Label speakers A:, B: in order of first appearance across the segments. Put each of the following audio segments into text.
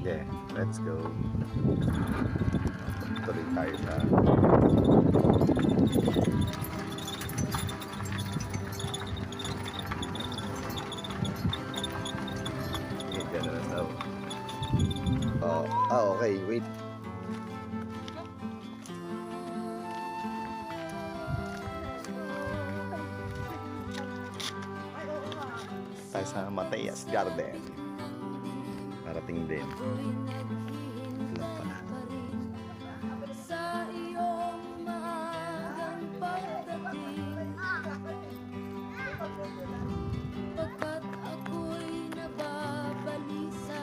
A: Sige, let's go. Tuloy tayo sa ganun na daw. Okay, wait. Tayo sa Mateas Garden. Parating din. Ito lang pala.
B: Pagkat ako'y nababalisa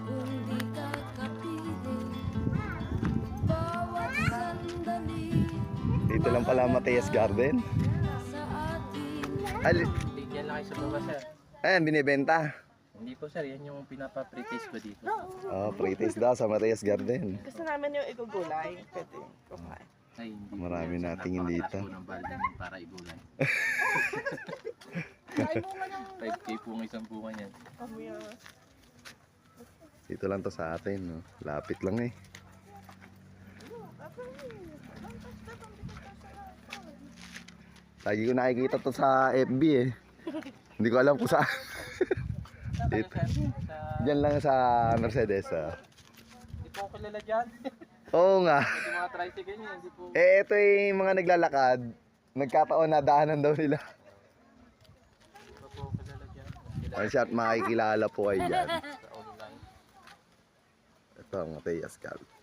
B: kung di ka kapiling bawat sandali
A: Dito lang pala Mateas Garden.
B: sa ating
A: Ali,
C: Bigyan lang kayo sa baba, sir.
A: ayan, binibenta.
C: Hindi po, sir. Yan yung pinapa-pre-taste ko dito.
A: Pre-taste daw sa Mateas Garden.
D: Gusto namin yung igugulay. Pwede kumain.
C: Ay, hindi
A: Marami
C: po yan, sir.
A: nating
C: Napakataas
A: dito.
C: po ng balde niyan para igulay. 5K po ang isang bunga niyan.
A: Dito lang to sa atin, no? Lapit lang eh. Lagi ko nakikita to sa FB eh. Hindi ko alam kung saan.
C: Dito. Sir,
A: Diyan lang sa Mercedes.
C: hindi po ako kilala dyan.
A: Oo nga.
C: Yung mga tricycle niya, hindi po.
A: Ito yung mga naglalakad. Nagkataon na daanan daw nila.
C: Hindi po ako kilala dyan.
A: Ay siya at makikilala po ay yan.
C: Sa online.
A: Ito ang Mateas Garden.